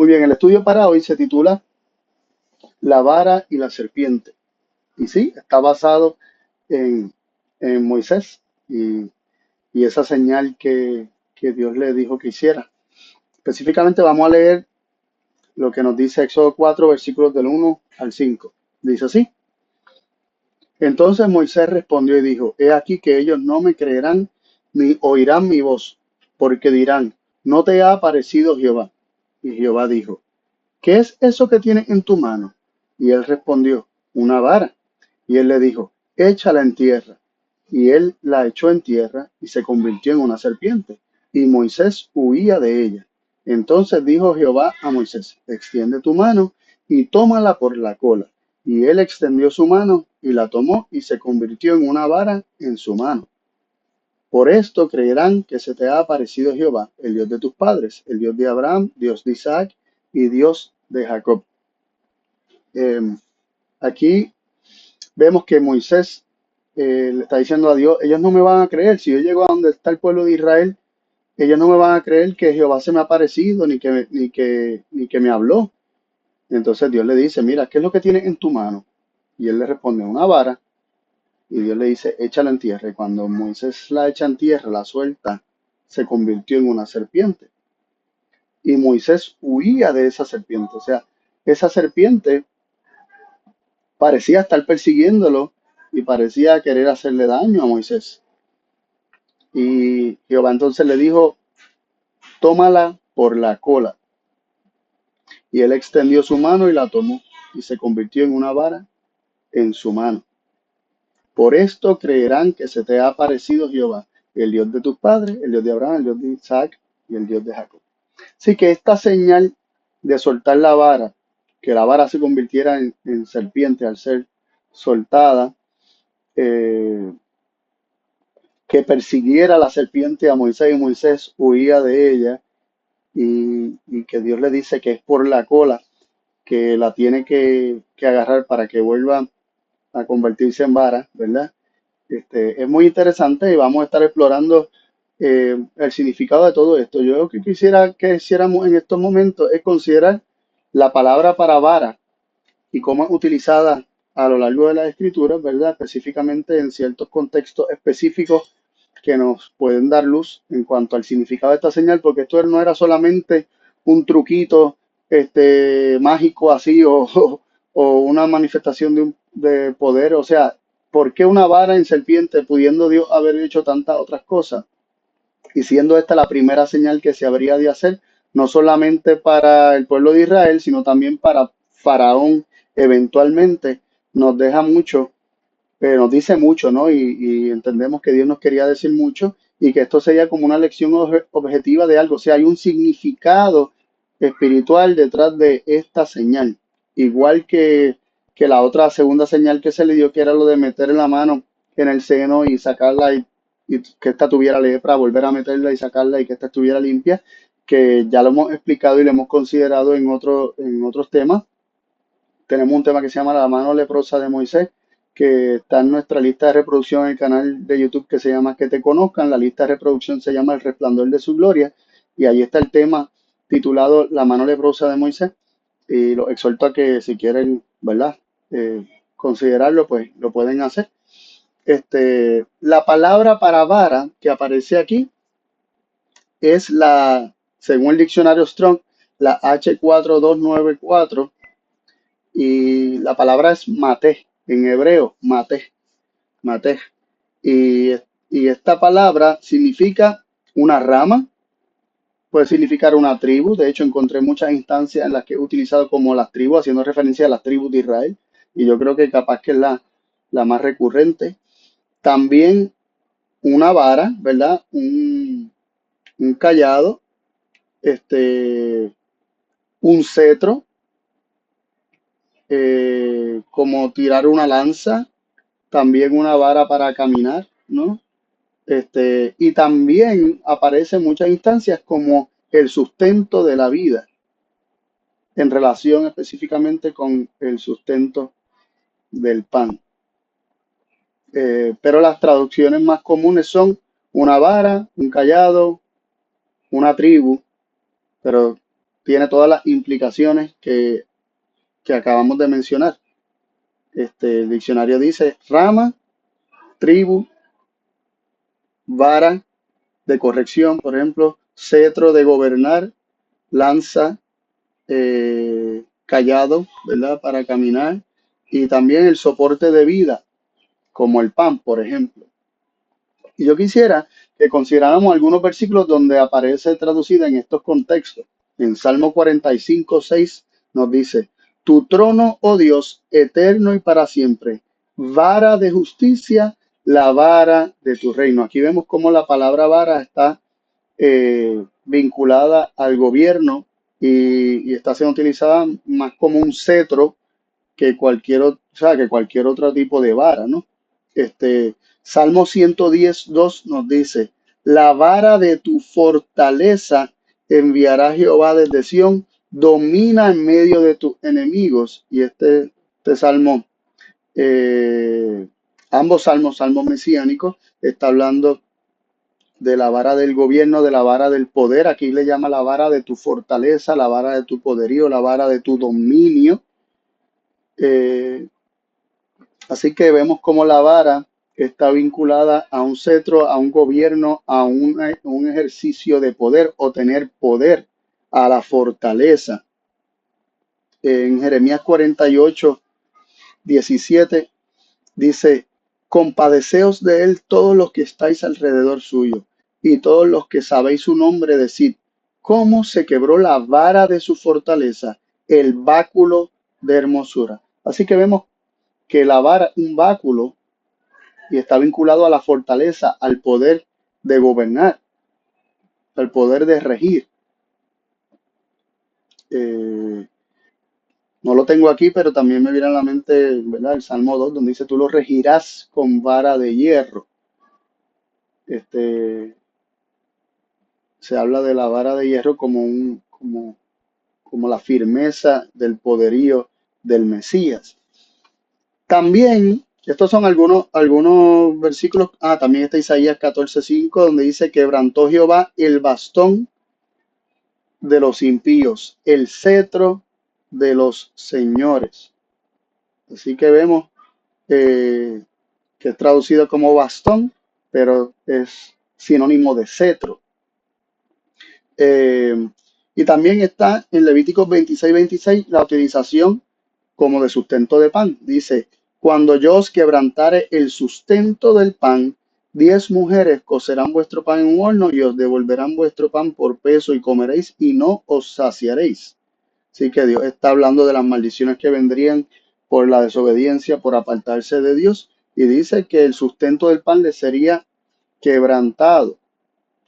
bien, el estudio para hoy se titula La vara y la serpiente. Y sí, está basado en, en Moisés y, y esa señal que Dios le dijo que hiciera. Específicamente vamos a leer lo que nos dice Éxodo 4, versículos del 1 al 5. Dice así. Entonces Moisés respondió y dijo, he aquí que ellos no me creerán ni oirán mi voz, porque dirán, no te ha aparecido Jehová. Y Jehová dijo, ¿qué es eso que tienes en tu mano? Y él respondió, una vara. Y él le dijo, échala en tierra. Y él la echó en tierra y se convirtió en una serpiente. Y Moisés huía de ella. Entonces dijo Jehová a Moisés, extiende tu mano y tómala por la cola. Y él extendió su mano y la tomó y se convirtió en una vara en su mano. Por esto creerán que se te ha aparecido Jehová, el Dios de tus padres, el Dios de Abraham, Dios de Isaac y Dios de Jacob. Eh, Aquí vemos que Moisés le está diciendo a Dios, ellos no me van a creer, si yo llego a donde está el pueblo de Israel, ellos no me van a creer que Jehová se me ha aparecido ni que me habló. Entonces Dios le dice, mira, ¿qué es lo que tienes en tu mano? Y él le responde, una vara. Y Dios le dice, échala en tierra. Y cuando Moisés la echa en tierra, la suelta, se convirtió en una serpiente. Y Moisés huía de esa serpiente. O sea, esa serpiente parecía estar persiguiéndolo y parecía querer hacerle daño a Moisés. Y Jehová entonces le dijo, tómala por la cola. Y él extendió su mano y la tomó y se convirtió en una vara en su mano. Por esto creerán que se te ha aparecido Jehová, el Dios de tus padres, el Dios de Abraham, el Dios de Isaac y el Dios de Jacob. Así que esta señal de soltar la vara, que la vara se convirtiera en serpiente al ser soltada, eh, que persiguiera la serpiente a Moisés y Moisés huía de ella y que Dios le dice que es por la cola que la tiene que agarrar para que vuelva a convertirse en vara, ¿verdad? Es muy interesante y vamos a estar explorando el significado de todo esto. Yo lo que quisiera que hiciéramos en estos momentos es considerar la palabra para vara y cómo es utilizada a lo largo de las escrituras, ¿verdad? Específicamente en ciertos contextos específicos que nos pueden dar luz en cuanto al significado de esta señal, porque esto no era solamente un truquito mágico así o una manifestación de poder, o sea, ¿por qué una vara en serpiente pudiendo Dios haber hecho tantas otras cosas? Y siendo esta la primera señal que se habría de hacer, no solamente para el pueblo de Israel, sino también para Faraón eventualmente, nos deja mucho, nos dice mucho, ¿no? Y entendemos que Dios nos quería decir mucho y que esto sería como una lección objetiva de algo, o sea, hay un significado espiritual detrás de esta señal, igual que la otra segunda señal que se le dio, que era lo de meter la mano en el seno y sacarla y que ésta tuviera lepra, volver a meterla y sacarla y que ésta estuviera limpia, que ya lo hemos explicado y lo hemos considerado en otros temas. Tenemos un tema que se llama La mano leprosa de Moisés, que está en nuestra lista de reproducción en el canal de YouTube que se llama Que te conozcan. La lista de reproducción se llama El resplandor de su gloria y ahí está el tema titulado La mano leprosa de Moisés. Y los exhorto a que si quieren, ¿verdad? Considerarlo, pues lo pueden hacer. La palabra para vara que aparece aquí es según el diccionario Strong, la H4294 y la palabra es mate, en hebreo, mate, mate. Y, y esta palabra significa una rama, puede significar una tribu. De hecho, encontré muchas instancias en las que he utilizado como las tribus, haciendo referencia a las tribus de Israel. Y yo creo que capaz que es la más recurrente. También una vara, ¿verdad? Un callado, un cetro, como tirar una lanza, también una vara para caminar, ¿no? Y también aparece en muchas instancias como el sustento de la vida, en relación específicamente con el sustento del pan. Pero las traducciones más comunes son una vara, un callado, una tribu, pero tiene todas las implicaciones que acabamos de mencionar. El diccionario dice rama, tribu, vara de corrección, por ejemplo, cetro de gobernar, lanza, callado, ¿verdad? Para caminar, y también el soporte de vida, como el pan, por ejemplo. Y yo quisiera que consideráramos algunos versículos donde aparece traducida en estos contextos. En Salmo 45:6 nos dice, tu trono, oh Dios, eterno y para siempre, vara de justicia, la vara de tu reino. Aquí vemos cómo la palabra vara está vinculada al gobierno y está siendo utilizada más como un cetro que o sea, que cualquier otro tipo de vara, ¿no? Salmo 110:2 nos dice, la vara de tu fortaleza enviará Jehová desde Sión, domina en medio de tus enemigos. Y este salmo, eh, ambos salmos mesiánicos, está hablando de la vara del gobierno, de la vara del poder. Aquí le llama la vara de tu fortaleza, la vara de tu poderío, la vara de tu dominio. Eh, Así que vemos cómo la vara está vinculada a un cetro, a un gobierno, a un ejercicio de poder o tener poder, a la fortaleza. En Jeremías 48:17 dice, compadeceos de él todos los que estáis alrededor suyo y todos los que sabéis su nombre, decid, cómo se quebró la vara de su fortaleza, el báculo de hermosura. Así que vemos que la vara, un báculo, y está vinculado a la fortaleza, al poder de gobernar, al poder de regir. Eh, no lo tengo aquí, pero también me viene a la mente, ¿verdad? El Salmo 2, donde dice, tú lo regirás con vara de hierro. Este, Se habla de la vara de hierro como la firmeza del poderío del Mesías. También, estos son algunos versículos. También está Isaías 14:5, donde dice, quebrantó Jehová el bastón de los impíos, el cetro de los señores. Así que vemos eh, que es traducido como bastón, pero es sinónimo de cetro. Eh, y también está en Levíticos 26:26 la utilización como de sustento de pan. Dice, cuando yo os quebrantare el sustento del pan, 10 mujeres cocerán vuestro pan en un horno y os devolverán vuestro pan por peso y comeréis y no os saciaréis. Así que Dios está hablando de las maldiciones que vendrían por la desobediencia, por apartarse de Dios. Y dice que el sustento del pan le sería quebrantado,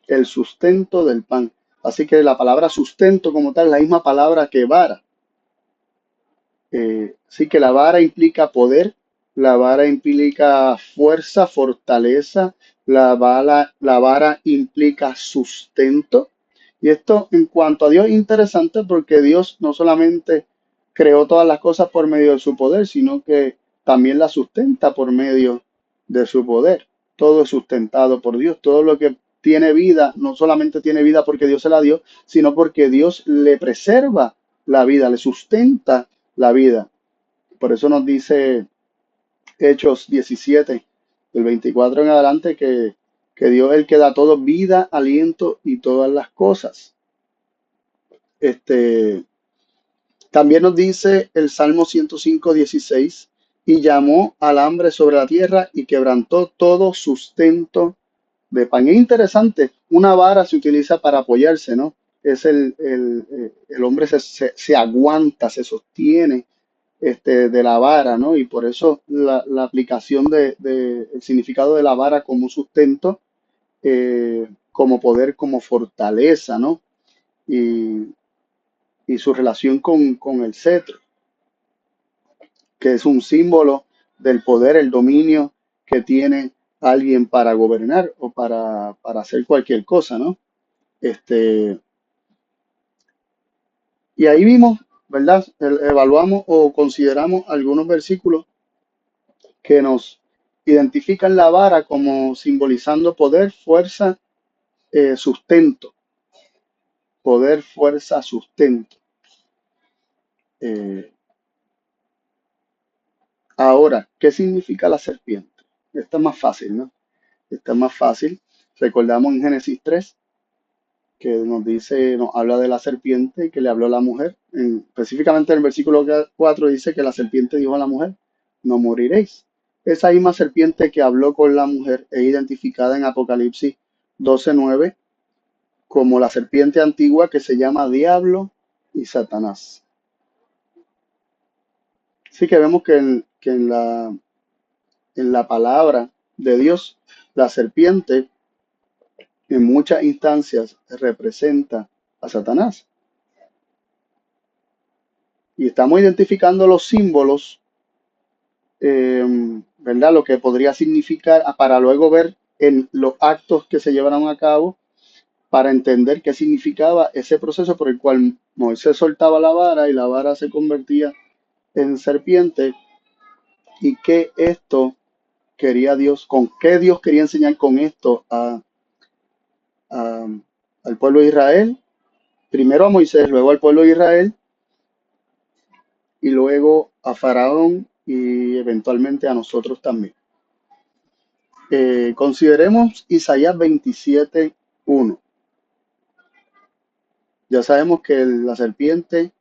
el sustento del pan. Así que la palabra sustento como tal es la misma palabra que vara. Sí que la vara implica poder, la vara implica fuerza, fortaleza, la vara implica sustento. Y esto en cuanto a Dios es interesante porque Dios no solamente creó todas las cosas por medio de su poder, sino que también las sustenta por medio de su poder. Todo es sustentado por Dios. Todo lo que tiene vida no solamente tiene vida porque Dios se la dio, sino porque Dios le preserva la vida, le sustenta la vida. Por eso nos dice Hechos 17, del 24 en adelante, que Dios es el que da todo vida, aliento y todas las cosas. Este, También nos dice el Salmo 105:16, y llamó al hambre sobre la tierra y quebrantó todo sustento de pan. Es interesante, una vara se utiliza para apoyarse, ¿no? El hombre se aguanta, se sostiene de la vara, ¿no? Y por eso la aplicación el significado de la vara como sustento, como poder, como fortaleza, ¿no? Y, y su relación con el cetro, que es un símbolo del poder, el dominio que tiene alguien para gobernar o para hacer cualquier cosa, ¿no? Este, y ahí vimos, ¿verdad? Evaluamos o consideramos algunos versículos que nos identifican la vara como simbolizando poder, fuerza, sustento. poder, fuerza, sustento. Eh, Ahora, ¿qué significa la serpiente? Esta es más fácil, ¿no? Esta es más fácil. Recordamos en Génesis 3 que nos dice, nos habla de la serpiente que le habló a la mujer. Específicamente en el versículo 4 dice que la serpiente dijo a la mujer, no moriréis. Esa misma serpiente que habló con la mujer es identificada en Apocalipsis 12:9 como la serpiente antigua que se llama Diablo y Satanás. Así que vemos que en la palabra de Dios, la serpiente en muchas instancias representa a Satanás. Y estamos identificando los símbolos, ¿verdad? Lo que podría significar para luego ver en los actos que se llevaron a cabo para entender qué significaba ese proceso por el cual Moisés soltaba la vara y la vara se convertía en serpiente y qué esto quería Dios, con qué Dios quería enseñar con esto a- al pueblo de Israel, primero a Moisés, luego al pueblo de Israel y luego a Faraón y eventualmente a nosotros también. Consideremos Isaías 27:1. Ya sabemos que la serpiente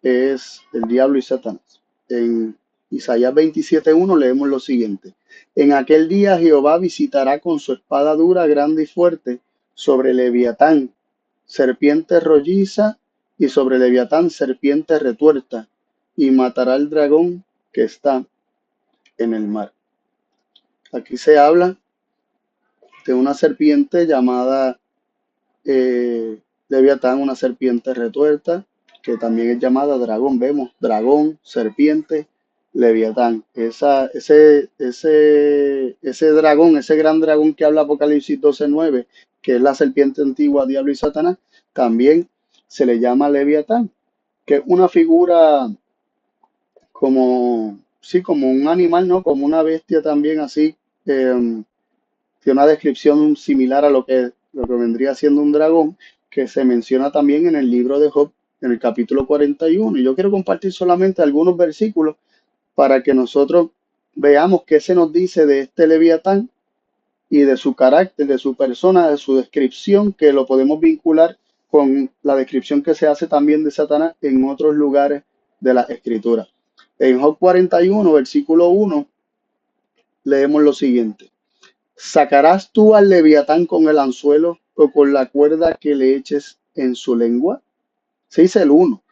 es el diablo y Satanás. En Isaías 27:1 leemos lo siguiente. En aquel día Jehová visitará con su espada dura, grande y fuerte sobre Leviatán, serpiente rolliza, y sobre Leviatán, serpiente retuerta, y matará al dragón que está en el mar. Aquí se habla de una serpiente llamada Leviatán, una serpiente retuerta, que también es llamada dragón. Vemos dragón, serpiente, Leviatán. Ese dragón, ese gran dragón que habla Apocalipsis 12:9, que es la serpiente antigua, diablo y Satanás, también se le llama Leviatán, que es una figura como, sí, como un animal, ¿no? Como una bestia también así. eh, Tiene una descripción similar a lo que vendría siendo un dragón, que se menciona también en el libro de Job, en el capítulo 41. Y yo quiero compartir solamente algunos versículos para que nosotros veamos qué se nos dice de este Leviatán y de su carácter, de su persona, de su descripción, que lo podemos vincular con la descripción que se hace también de Satanás en otros lugares de la Escritura. En Job 41, versículo 1, leemos lo siguiente. ¿Sacarás tú al leviatán con el anzuelo o con la cuerda que le eches en su lengua? Se dice el uno.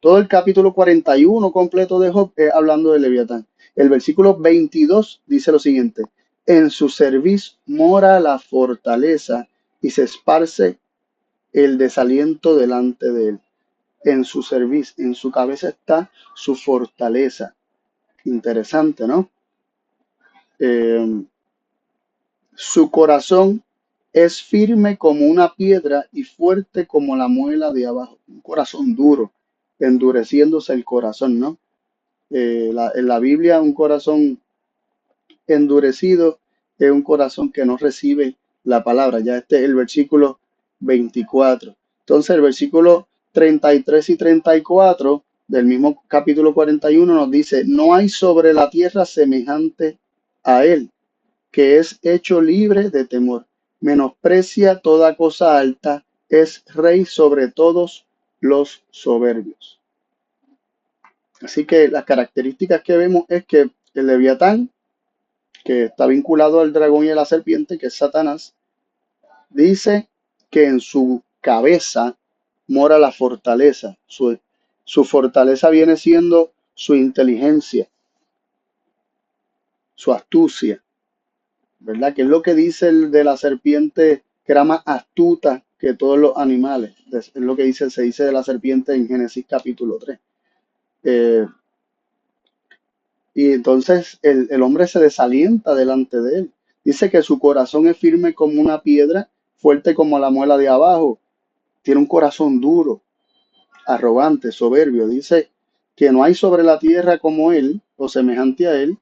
Todo el capítulo 41 completo de Job es hablando de leviatán. El versículo 22 dice lo siguiente. En su cerviz mora la fortaleza y se esparce el desaliento delante de él. En su cerviz, en su cabeza está su fortaleza. Interesante, ¿no? Eh, Su corazón es firme como una piedra y fuerte como la muela de abajo. Un corazón duro, endureciéndose el corazón, ¿no? En la Biblia, un corazón endurecido es un corazón que no recibe la palabra. Ya este es el versículo 24. Entonces, el versículo 33 y 34 del mismo capítulo 41 nos dice, no hay sobre la tierra semejante a él que es hecho libre de temor. Menosprecia toda cosa alta, es rey sobre todos los soberbios. Así que las características que vemos es que el Leviatán, que está vinculado al dragón y a la serpiente, que es Satanás, dice que en su cabeza mora la fortaleza. Su fortaleza viene siendo su inteligencia, su astucia, ¿verdad? Que es lo que dice el de la serpiente, que era más astuta que todos los animales. Es lo que se dice de la serpiente en Génesis capítulo 3. Eh, y entonces el hombre se desalienta delante de él. Dice que su corazón es firme como una piedra, fuerte como la muela de abajo. Tiene un corazón duro, arrogante, soberbio. Dice que no hay sobre la tierra como él o semejante a él.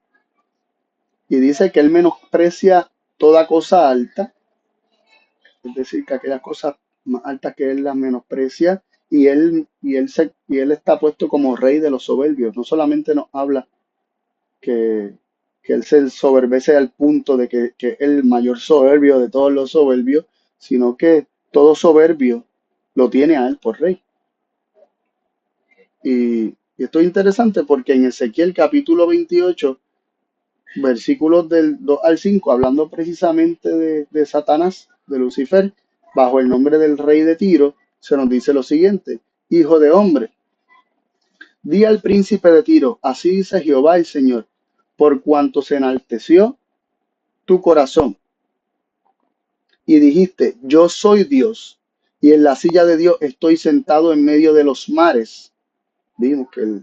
Y dice que él menosprecia toda cosa alta, es decir, que aquellas cosas más altas que él las menosprecia y él está puesto como rey de los soberbios. No solamente nos habla que, que él se ensoberbece al punto de que es el mayor soberbio de todos los soberbios, sino que todo soberbio lo tiene a él por rey. Y esto es interesante porque en Ezequiel capítulo 28, versículos del 2 al 5, hablando precisamente de Satanás, de Lucifer, bajo el nombre del rey de Tiro, se nos dice lo siguiente: Hijo de hombre, di al príncipe de Tiro, así dice Jehová el Señor, por cuanto se enalteció tu corazón y dijiste, yo soy Dios, y en la silla de Dios estoy sentado en medio de los mares. Vimos que,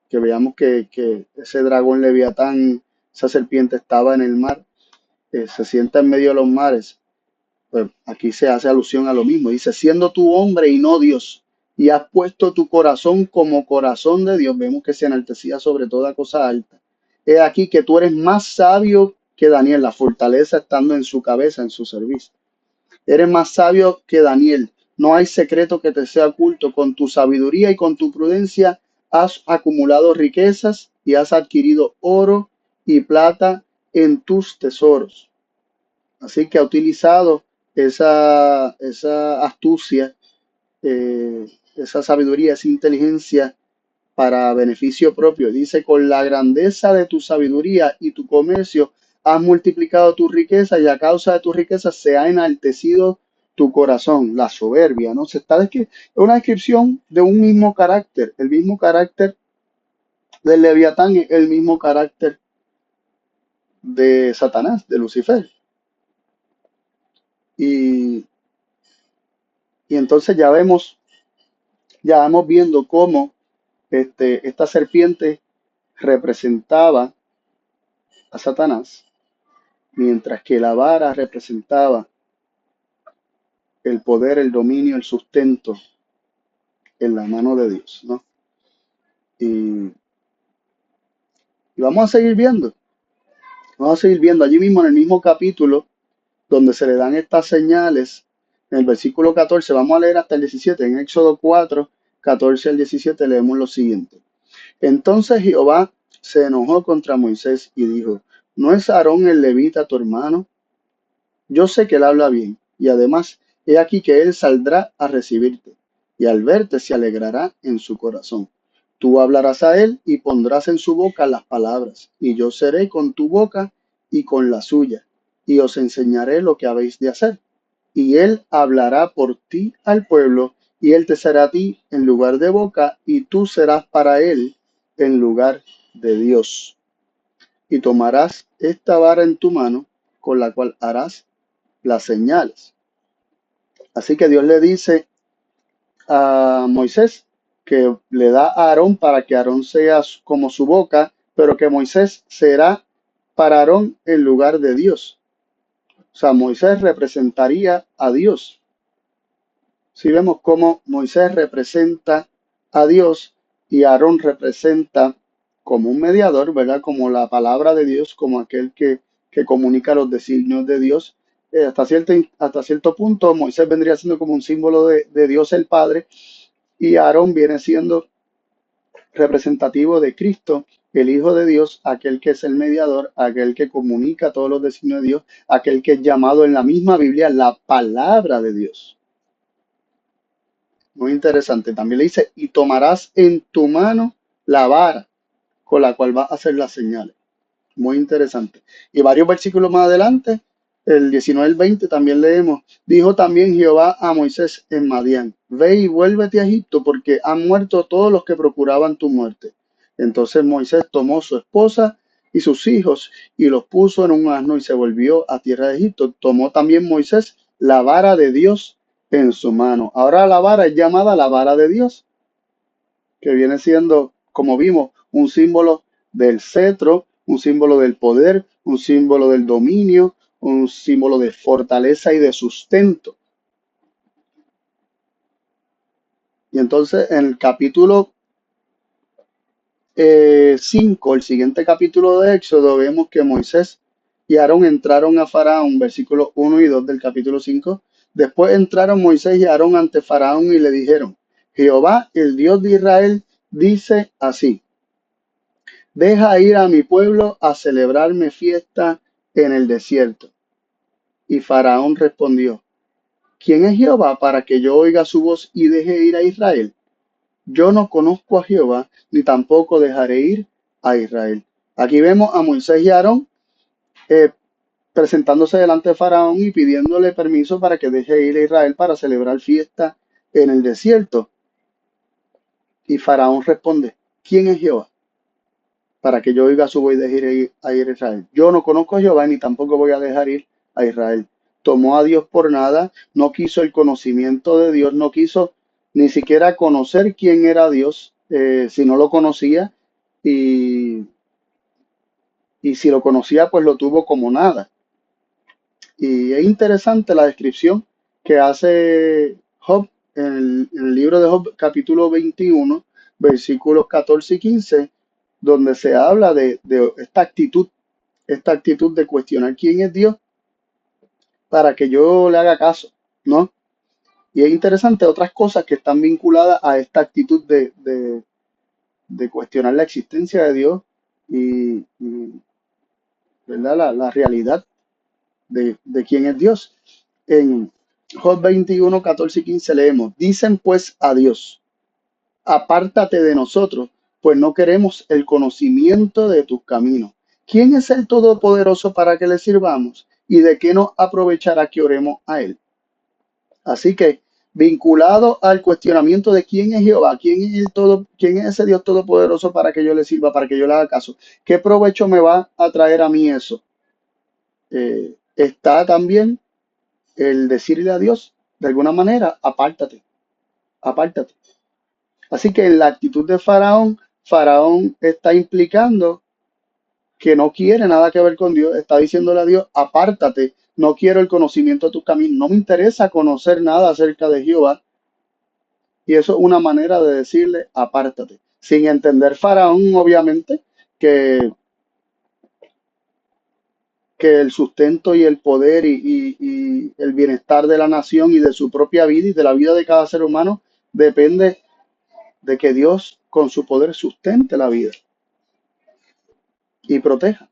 que veamos que ese dragón leviatán, esa serpiente estaba en el mar, se sienta en medio de los mares. Pues aquí se hace alusión a lo mismo. Dice, siendo tú hombre y no Dios, y has puesto tu corazón como corazón de Dios, vemos que se enaltecía sobre toda cosa alta. He aquí que tú eres más sabio que Daniel, la fortaleza estando en su cabeza, en su servicio. Eres más sabio que Daniel. No hay secreto que te sea oculto. Con tu sabiduría y con tu prudencia has acumulado riquezas y has adquirido oro y plata en tus tesoros. Así que ha utilizado esa astucia, esa sabiduría, esa inteligencia para beneficio propio. Dice, con la grandeza de tu sabiduría y tu comercio has multiplicado tu riqueza y a causa de tu riqueza se ha enaltecido tu corazón, la soberbia, ¿no? Es una descripción de un mismo carácter, el mismo carácter del Leviatán, el mismo carácter de Satanás, de Lucifer. Y, y entonces ya vamos viendo cómo esta serpiente representaba a Satanás, mientras que la vara representaba el poder, el dominio, el sustento en la mano de Dios, ¿no? Y, y vamos a seguir viendo allí mismo en el mismo capítulo donde se le dan estas señales, en el versículo 14, vamos a leer hasta el 17, en Éxodo 4, 14 al 17 leemos lo siguiente. Entonces Jehová se enojó contra Moisés y dijo, ¿no es Aarón el levita tu hermano? Yo sé que él habla bien, y además, he aquí que él saldrá a recibirte, y al verte se alegrará en su corazón. Tú hablarás a él y pondrás en su boca las palabras, y yo seré con tu boca y con la suya, y os enseñaré lo que habéis de hacer. Y él hablará por ti al pueblo, y él te será a ti en lugar de boca, y tú serás para él en lugar de Dios. Y tomarás esta vara en tu mano, con la cual harás las señales. Así que Dios le dice a Moisés que le da a Aarón para que Aarón sea como su boca, pero que Moisés será para Aarón en lugar de Dios. O sea, Moisés representaría a Dios. Si vemos cómo Moisés representa a Dios y Aarón representa como un mediador, ¿verdad? Como la palabra de Dios, como aquel que comunica los designios de Dios. Hasta cierto punto, Moisés vendría siendo como un símbolo de Dios el Padre y Aarón viene siendo representativo de Cristo, el Hijo de Dios, aquel que es el mediador, aquel que comunica todos los designios de Dios, aquel que es llamado en la misma Biblia la palabra de Dios. Muy interesante. También le dice, y tomarás en tu mano la vara con la cual vas a hacer las señales. Muy interesante. Y varios versículos más adelante, el 19 y el 20 también leemos, dijo también Jehová a Moisés en Madián, ve y vuélvete a Egipto porque han muerto todos los que procuraban tu muerte. Entonces Moisés tomó su esposa y sus hijos y los puso en un asno y se volvió a tierra de Egipto. Tomó también Moisés la vara de Dios en su mano. Ahora la vara es llamada la vara de Dios, que viene siendo, como vimos, un símbolo del cetro, un símbolo del poder, un símbolo del dominio, un símbolo de fortaleza y de sustento. Y entonces en el capítulo 5, el siguiente capítulo de Éxodo, vemos que Moisés y Aarón entraron a Faraón, versículos 1 y 2 del capítulo 5, Después entraron Moisés y Aarón ante Faraón y le dijeron, Jehová, el Dios de Israel, dice así, deja ir a mi pueblo a celebrarme fiesta en el desierto. Y Faraón respondió, ¿quién es Jehová para que yo oiga su voz y deje ir a Israel? Yo no conozco a Jehová, ni tampoco dejaré ir a Israel. Aquí vemos a Moisés y Aarón eh, presentándose delante de Faraón y pidiéndole permiso para que deje ir a Israel para celebrar fiesta en el desierto. Y Faraón responde, ¿quién es Jehová? Para que yo oiga su voz y deje ir a Israel. Yo no conozco a Jehová ni tampoco voy a dejar ir a Israel. Tomó a Dios por nada, no quiso el conocimiento de Dios, no quiso ni siquiera conocer quién era Dios, si no lo conocía, y, y si lo conocía, pues lo tuvo como nada. Y es interesante la descripción que hace Job en el libro de Job, capítulo 21, versículos 14 y 15, donde se habla de esta actitud de cuestionar quién es Dios para que yo le haga caso, ¿no? Y es interesante otras cosas que están vinculadas a esta actitud de cuestionar la existencia de Dios y, ¿verdad? La realidad de quién es Dios. En Job 21, 14 y 15 leemos, dicen pues a Dios, apártate de nosotros, pues no queremos el conocimiento de tus caminos. ¿Quién es el Todopoderoso para que le sirvamos? ¿Y de qué nos aprovechará que oremos a él? Así que, vinculado al cuestionamiento de quién es Jehová, quién es ese Dios Todopoderoso para que yo le sirva, para que yo le haga caso, ¿qué provecho me va a traer a mí eso? Está también el decirle a Dios, de alguna manera, apártate, apártate. Así que en la actitud de Faraón, Faraón está implicando que no quiere nada que ver con Dios, está diciéndole a Dios, apártate, no quiero el conocimiento de tus caminos, no me interesa conocer nada acerca de Jehová. Y eso es una manera de decirle, apártate. Sin entender Faraón, obviamente, que, que el sustento y el poder y el bienestar de la nación y de su propia vida y de la vida de cada ser humano depende de que Dios con su poder sustente la vida y proteja.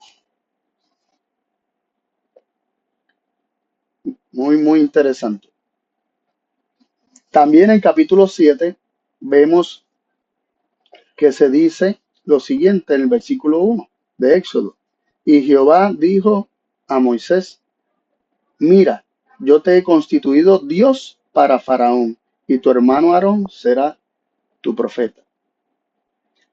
Muy, muy interesante. También en capítulo 7 vemos que se dice lo siguiente en el versículo 1 de Éxodo. Y Jehová dijo a Moisés, mira, yo te he constituido Dios para Faraón y tu hermano Aarón será tu profeta.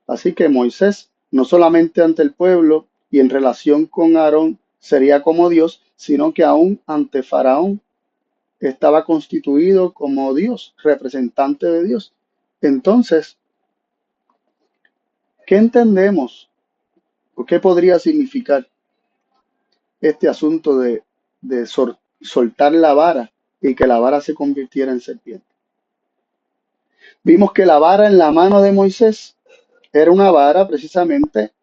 Así que Moisés, no solamente ante el pueblo y en relación con Aarón, sería como Dios, sino que aún ante Faraón estaba constituido como Dios, representante de Dios. Entonces, ¿qué entendemos o qué podría significar este asunto de soltar la vara y que la vara se convirtiera en serpiente? Vimos que la vara en la mano de Moisés era una vara precisamente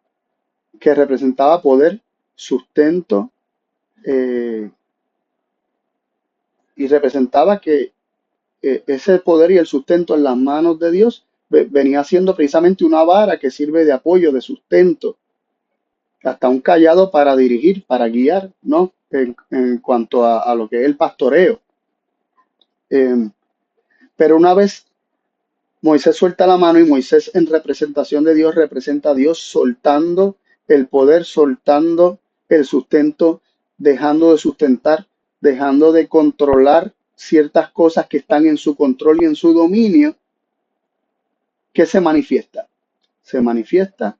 que representaba poder, sustento, eh, y representaba que ese poder y el sustento en las manos de Dios venía siendo precisamente una vara que sirve de apoyo, de sustento, hasta un callado para dirigir, para guiar, ¿no? En cuanto a lo que es el pastoreo. Eh, pero una vez Moisés suelta la mano y Moisés en representación de Dios representa a Dios soltando el poder, soltando el sustento, dejando de sustentar, dejando de controlar ciertas cosas que están en su control y en su dominio. ¿Qué se manifiesta? Se manifiesta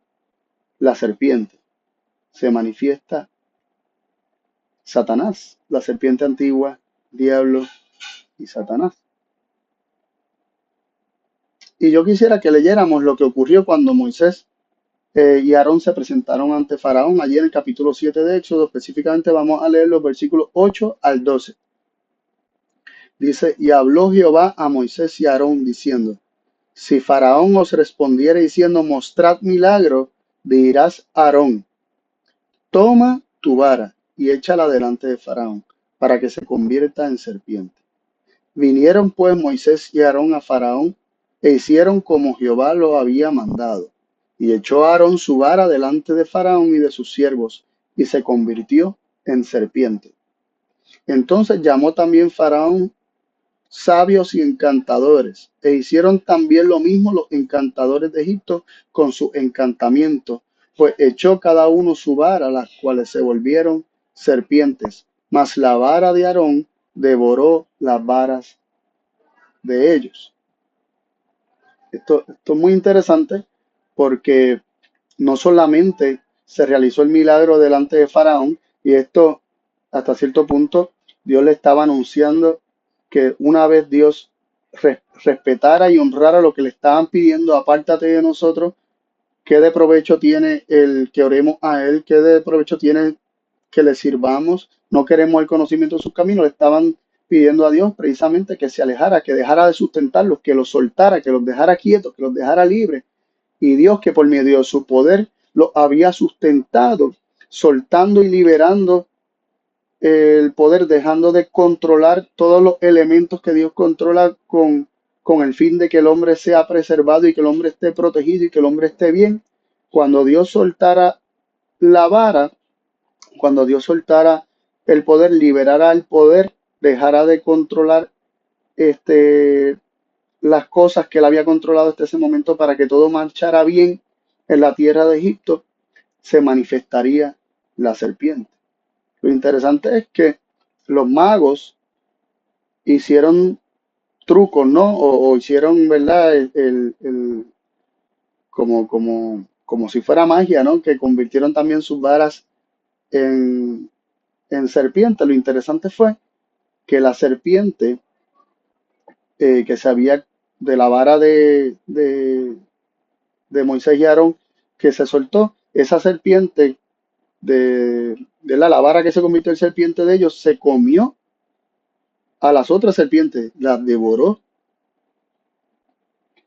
la serpiente, se manifiesta Satanás, la serpiente antigua, diablo y Satanás. Y yo quisiera que leyéramos lo que ocurrió cuando Moisés y Aarón se presentaron ante Faraón, allí en el capítulo 7 de Éxodo. Específicamente vamos a leer los versículos 8 al 12. Dice, y habló Jehová a Moisés y a Aarón diciendo, si Faraón os respondiere diciendo, mostrad milagro, dirás a Aarón, toma tu vara y échala delante de Faraón, para que se convierta en serpiente. Vinieron pues Moisés y Aarón a Faraón e hicieron como Jehová lo había mandado. Y echó Aarón su vara delante de Faraón y de sus siervos, y se convirtió en serpiente. Entonces llamó también Faraón sabios y encantadores, e hicieron también lo mismo los encantadores de Egipto con su encantamiento, pues echó cada uno su vara, las cuales se volvieron serpientes, mas la vara de Aarón devoró las varas de ellos. Esto es muy interesante porque no solamente se realizó el milagro delante de Faraón, y esto hasta cierto punto Dios le estaba anunciando que una vez Dios respetara y honrara lo que le estaban pidiendo, apártate de nosotros, ¿qué de provecho tiene el que oremos a Él? ¿Qué de provecho tiene que le sirvamos? No queremos el conocimiento de sus caminos. Le estaban pidiendo a Dios precisamente que se alejara, que dejara de sustentarlos, que los soltara, que los dejara quietos, que los dejara libres. Y Dios, que por medio de su poder los había sustentado, soltando y liberando el poder, dejando de controlar todos los elementos que Dios controla con el fin de que el hombre sea preservado y que el hombre esté protegido y que el hombre esté bien. Cuando Dios soltara la vara, cuando Dios soltara el poder, liberara el poder, dejara de controlar este, las cosas que él había controlado hasta ese momento para que todo marchara bien en la tierra de Egipto, se manifestaría la serpiente. Lo interesante es que los magos hicieron trucos, ¿no? O hicieron, ¿verdad? Como si fuera magia, ¿no? Que convirtieron también sus varas en, en serpiente. Lo interesante fue que la serpiente que se había de la vara de Moisés y Aarón que se soltó, esa serpiente de la vara que se convirtió en serpiente de ellos, se comió a las otras serpientes, las devoró.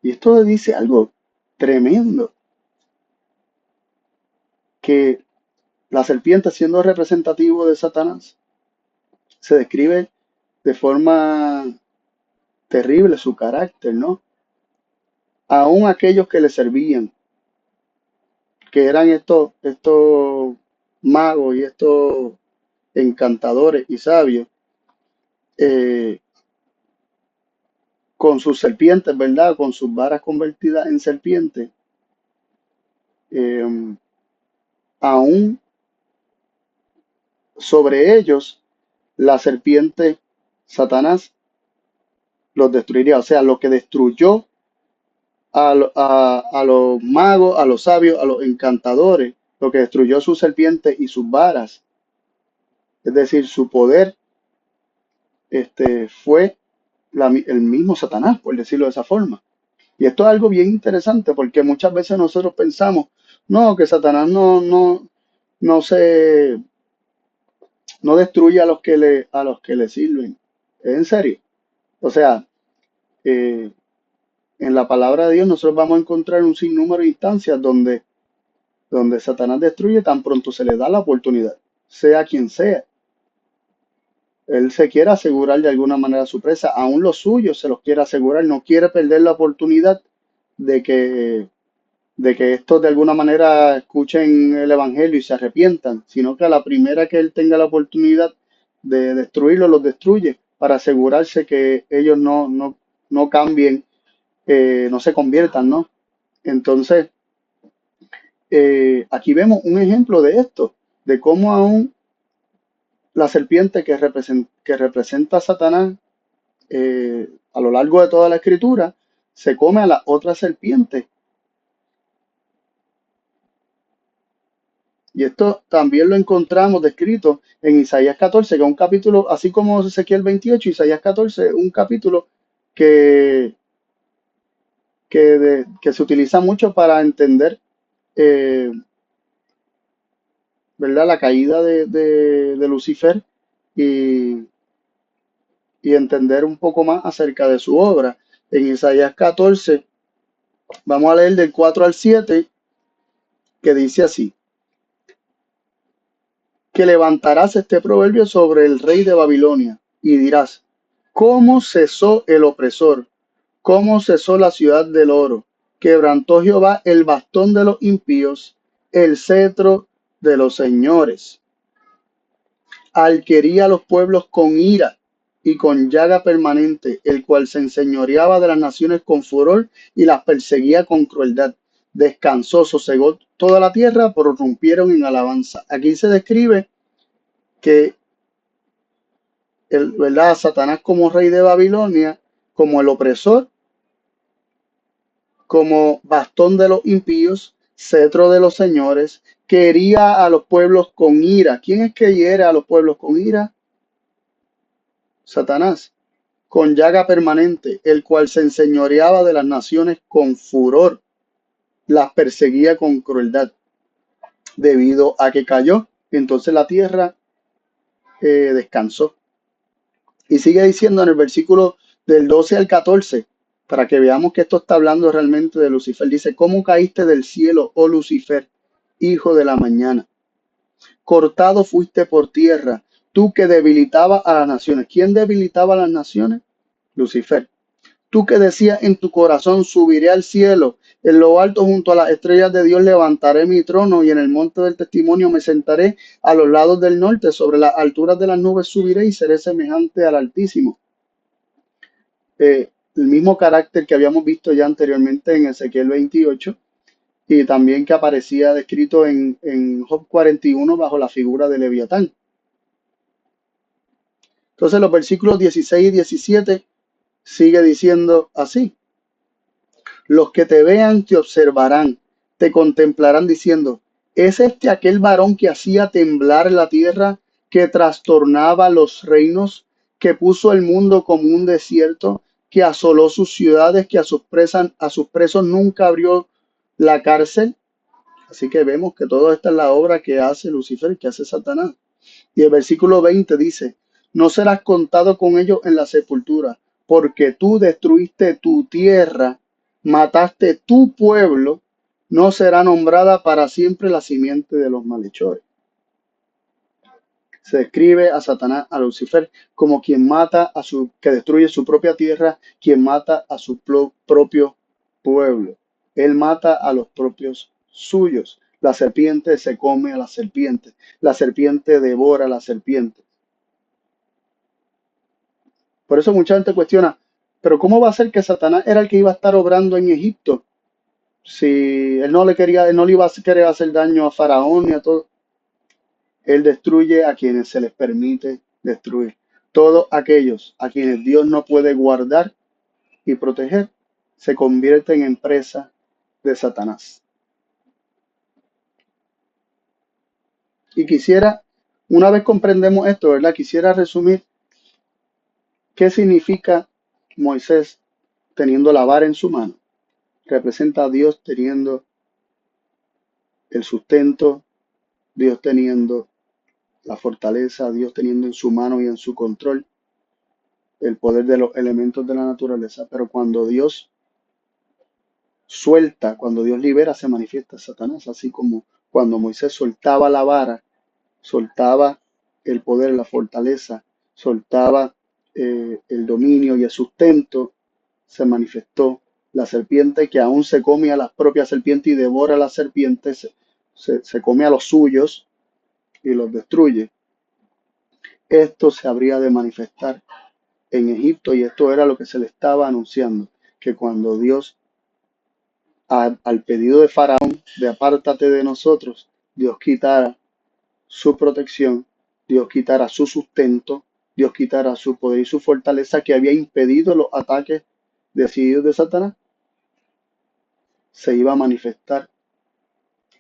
Y esto dice algo tremendo, que la serpiente, siendo representativo de Satanás, se describe de forma terrible su carácter, ¿no? Aún aquellos que le servían, que eran estos magos y estos encantadores y sabios, eh, con sus serpientes, ¿verdad? Con sus varas convertidas en serpientes, eh, aún sobre ellos la serpiente Satanás los destruiría. O sea, lo que destruyó a los magos, a los sabios, a los encantadores, lo que destruyó sus serpientes y sus varas, es decir, su poder, fue el mismo Satanás, por decirlo de esa forma. Y esto es algo bien interesante porque muchas veces nosotros pensamos, no, que Satanás no se, no destruye a los que le sirven. ¿Es en serio? O sea, eh, en la palabra de Dios nosotros vamos a encontrar un sinnúmero de instancias donde Satanás destruye tan pronto se le da la oportunidad, sea quien sea. Él se quiere asegurar de alguna manera su presa, aún los suyos se los quiere asegurar, no quiere perder la oportunidad de que estos de alguna manera escuchen el Evangelio y se arrepientan, sino que a la primera que él tenga la oportunidad de destruirlo, los destruye para asegurarse que ellos no cambien, no se conviertan, ¿no? Entonces, aquí vemos un ejemplo de esto, de cómo aún la serpiente que representa a Satanás a lo largo de toda la escritura se come a la otra serpiente. Y esto también lo encontramos descrito en Isaías 14, que es un capítulo, así como Ezequiel 28, Isaías 14, un capítulo que, que se utiliza mucho para entender, eh, ¿verdad? La caída de Lucifer y, y entender un poco más acerca de su obra. En Isaías 14, vamos a leer del 4 al 7, que dice así, que levantarás este proverbio sobre el rey de Babilonia y dirás, ¿Cómo cesó el opresor? ¿Cómo cesó la ciudad del oro? Quebrantó Jehová el bastón de los impíos, el cetro de los señores. Alquería a los pueblos con ira y con llaga permanente, el cual se enseñoreaba de las naciones con furor y las perseguía con crueldad. Descansó, sosegó toda la tierra, prorrumpieron en alabanza. Aquí se describe que ¿verdad? Satanás como rey de Babilonia, como el opresor, como bastón de los impíos, cetro de los señores, que hería a los pueblos con ira. ¿Quién es que hiere a los pueblos con ira? Satanás. Con llaga permanente, el cual se enseñoreaba de las naciones con furor, las perseguía con crueldad, debido a que cayó. Entonces la tierra descansó. Y sigue diciendo en el versículo del 12 al 14, para que veamos que esto está hablando realmente de Lucifer. Dice, ¿cómo caíste del cielo, oh Lucifer, hijo de la mañana? Cortado fuiste por tierra, tú que debilitabas a las naciones. ¿Quién debilitaba a las naciones? Lucifer. Tú que decías en tu corazón, subiré al cielo, en lo alto junto a las estrellas de Dios levantaré mi trono y en el monte del testimonio me sentaré a los lados del norte, sobre las alturas de las nubes subiré y seré semejante al Altísimo. El mismo carácter que habíamos visto ya anteriormente en Ezequiel 28 y también que aparecía descrito en Job 41 bajo la figura de Leviatán. Entonces los versículos 16 y 17 sigue diciendo así. Los que te vean te observarán, te contemplarán diciendo, ¿es este aquel varón que hacía temblar la tierra, que trastornaba los reinos, que puso el mundo como un desierto, que asoló sus ciudades, que a sus presos nunca abrió la cárcel? Así que vemos que todo esta es la obra que hace Lucifer, que hace Satanás. Y el versículo 20 dice, no serás contado con ellos en la sepultura, porque tú destruiste tu tierra, mataste tu pueblo, no será nombrada para siempre la simiente de los malhechores. Se describe a Satanás, a Lucifer, como quien mata que destruye su propia tierra, quien mata a su propio pueblo. Él mata a los propios suyos. La serpiente se come a la serpiente devora a la serpiente. Por eso mucha gente cuestiona, pero ¿cómo va a ser que Satanás era el que iba a estar obrando en Egipto? Si él no le iba a querer hacer daño a Faraón ni a todo. Él destruye a quienes se les permite destruir. Todos aquellos a quienes Dios no puede guardar y proteger se convierten en presa de Satanás. Y quisiera, una vez comprendemos esto, ¿verdad? Quisiera resumir qué significa Moisés teniendo la vara en su mano. Representa a Dios teniendo el sustento, Dios teniendo la fortaleza, Dios teniendo en su mano y en su control el poder de los elementos de la naturaleza. Pero cuando Dios suelta, cuando Dios libera, se manifiesta Satanás, así como cuando Moisés soltaba la vara, soltaba el poder, la fortaleza, soltaba el dominio y el sustento, se manifestó la serpiente que aún se come a las propias serpientes y devora a las serpientes, se come a los suyos y los destruye. Esto se habría de manifestar en Egipto y esto era lo que se le estaba anunciando, que cuando Dios al pedido de Faraón de apártate de nosotros, Dios quitara su protección, Dios quitara su sustento, Dios quitara su poder y su fortaleza que había impedido los ataques decididos de Satanás, se iba a manifestar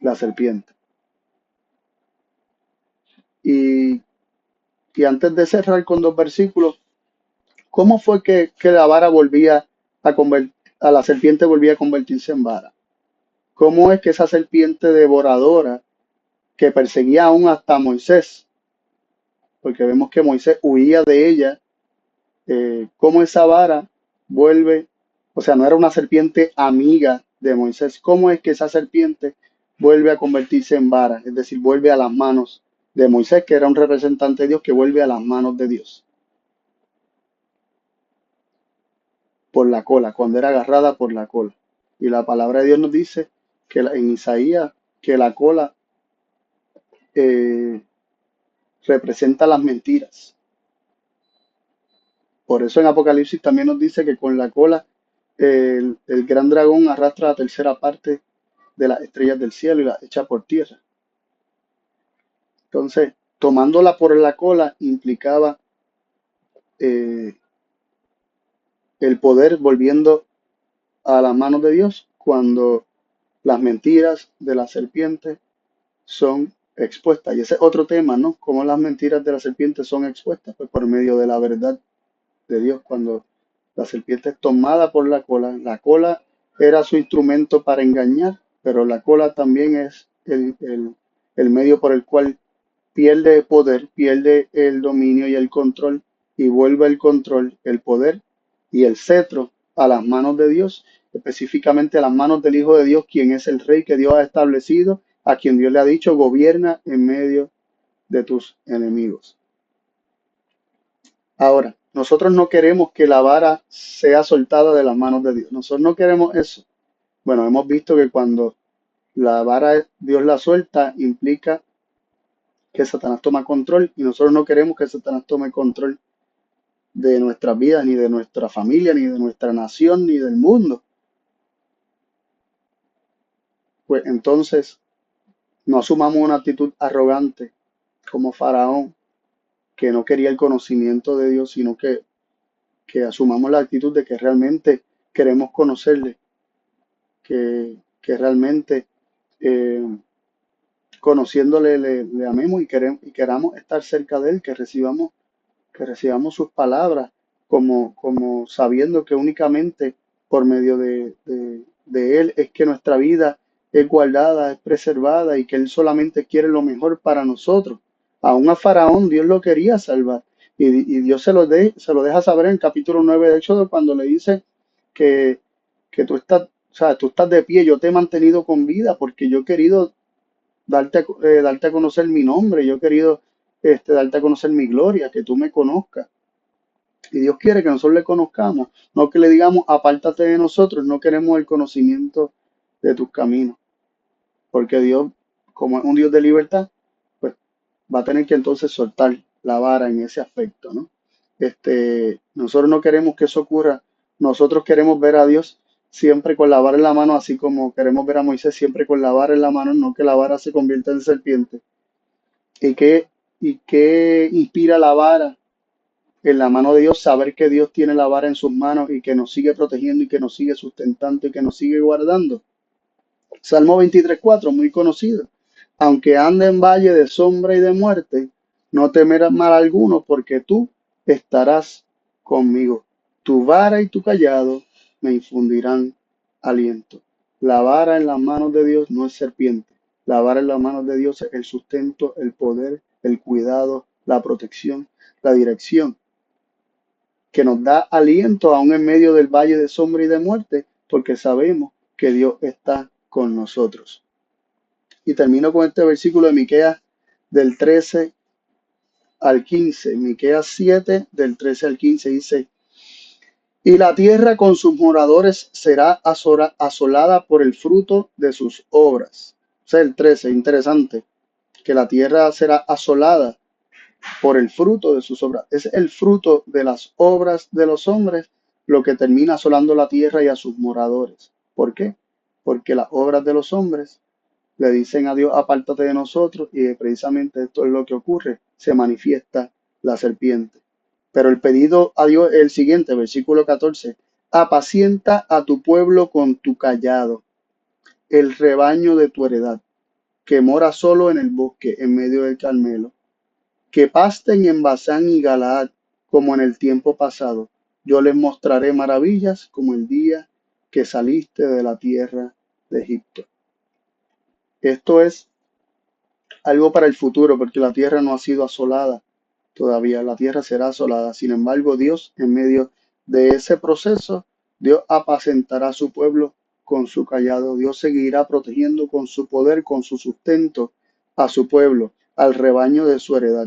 la serpiente. Y, y antes de cerrar con dos versículos, ¿cómo fue que la vara volvía a la serpiente volvía a convertirse en vara? ¿Cómo es que esa serpiente devoradora que perseguía aún hasta a Moisés, porque vemos que Moisés huía de ella, cómo esa vara vuelve, o sea, no era una serpiente amiga de Moisés, cómo es que esa serpiente vuelve a convertirse en vara, es decir, vuelve a las manos de Moisés, que era un representante de Dios que vuelve a las manos de Dios? por la cola, cuando era agarrada por la cola. Y la palabra de Dios nos dice que en Isaías que la cola eh, representa las mentiras. Por eso en Apocalipsis también nos dice que con la cola el gran dragón arrastra la tercera parte de las estrellas del cielo y las echa por tierra. Entonces, tomándola por la cola implicaba eh, el poder volviendo a las manos de Dios cuando las mentiras de la serpiente son expuestas. Y ese es otro tema, ¿no? Cómo las mentiras de la serpiente son expuestas, pues por medio de la verdad de Dios. Cuando la serpiente es tomada por la cola era su instrumento para engañar, pero la cola también es el medio por el cual pierde poder, pierde el dominio y el control, y vuelve el control, el poder y el cetro a las manos de Dios, específicamente a las manos del Hijo de Dios, quien es el rey que Dios ha establecido, a quien Dios le ha dicho, gobierna en medio de tus enemigos. Ahora, nosotros no queremos que la vara sea soltada de las manos de Dios. Nosotros no queremos eso. Bueno, hemos visto que cuando la vara Dios la suelta, implica que Satanás toma control y nosotros no queremos que Satanás tome control de nuestras vidas, ni de nuestra familia, ni de nuestra nación, ni del mundo. Pues entonces no asumamos una actitud arrogante como Faraón, que no quería el conocimiento de Dios, sino que asumamos la actitud de que realmente queremos conocerle, que realmente eh, conociéndole le amemos y queramos estar cerca de él, que recibamos sus palabras como sabiendo que únicamente por medio de él es que nuestra vida es guardada, es preservada y que él solamente quiere lo mejor para nosotros. Aún a Faraón Dios lo quería salvar y Dios se lo deja saber en el capítulo 9 de Éxodo cuando le dice que, que tú estás, o sea, tú estás de pie, yo te he mantenido con vida porque yo he querido darte a conocer mi nombre, yo he querido darte a conocer mi gloria, que tú me conozcas. Y Dios quiere que nosotros le conozcamos, no que le digamos, apártate de nosotros, no queremos el conocimiento de tus caminos, porque Dios, como es un Dios de libertad, pues va a tener que entonces soltar la vara en ese aspecto, ¿no? Nosotros no queremos que eso ocurra, nosotros queremos ver a Dios siempre con la vara en la mano, así como queremos ver a Moisés siempre con la vara en la mano, no que la vara se convierta en serpiente. ¿Y qué inspira la vara en la mano de Dios? Saber que Dios tiene la vara en sus manos y que nos sigue protegiendo y que nos sigue sustentando y que nos sigue guardando. Salmo 23:4, muy conocido. Aunque ande en valle de sombra y de muerte, no temerás mal alguno, porque tú estarás conmigo. Tu vara y tu callado me infundirán aliento. La vara en las manos de Dios no es serpiente. La vara en las manos de Dios es el sustento, el poder, el cuidado, la protección, la dirección, que nos da aliento aún en medio del valle de sombra y de muerte, porque sabemos que Dios está con nosotros. Y termino con este versículo de Miqueas del 13 al 15. Miqueas 7 del 13 al 15 dice, y la tierra con sus moradores será asolada por el fruto de sus obras. O sea, el 13, interesante, que la tierra será asolada por el fruto de sus obras. Es el fruto de las obras de los hombres lo que termina asolando la tierra y a sus moradores. ¿Por qué? Porque las obras de los hombres le dicen a Dios, apártate de nosotros, y precisamente esto es lo que ocurre, se manifiesta la serpiente. Pero el pedido a Dios es el siguiente, versículo 14, apacienta a tu pueblo con tu callado, el rebaño de tu heredad, que mora solo en el bosque, en medio del Carmelo, que pasten en Basán y Galaad, como en el tiempo pasado. Yo les mostraré maravillas como el día que saliste de la tierra de Egipto. Esto es algo para el futuro, porque la tierra no ha sido asolada todavía, la tierra será asolada. Sin embargo, Dios, en medio de ese proceso, Dios apacentará a su pueblo con su callado. Dios seguirá protegiendo con su poder, con su sustento a su pueblo, al rebaño de su heredad.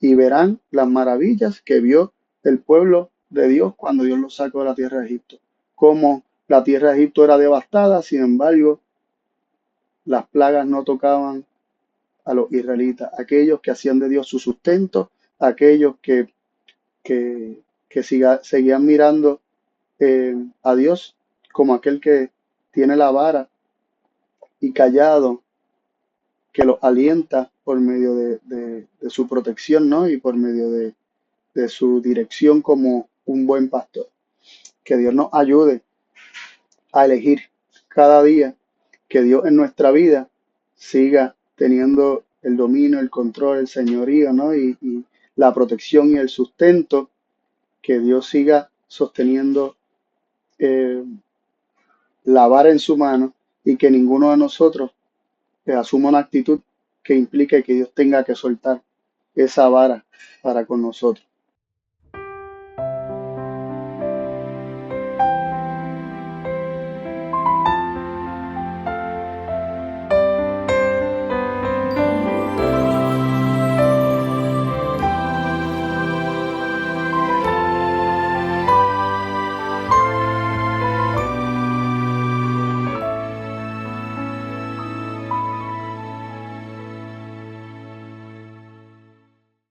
Y verán las maravillas que vio el pueblo de Dios cuando Dios los sacó de la tierra de Egipto. Como la tierra de Egipto era devastada, sin embargo, las plagas no tocaban a los israelitas, aquellos que hacían de Dios su sustento, aquellos que seguían mirando a Dios como aquel que tiene la vara y callado, que los alienta por medio de su protección, ¿no? Y por medio de su dirección como un buen pastor. Que Dios nos ayude a elegir cada día, que Dios en nuestra vida siga teniendo el dominio, el control, el señorío, ¿no? Y la protección y el sustento, que Dios siga sosteniendo eh, la vara en su mano y que ninguno de nosotros asuma una actitud que implique que Dios tenga que soltar esa vara para con nosotros.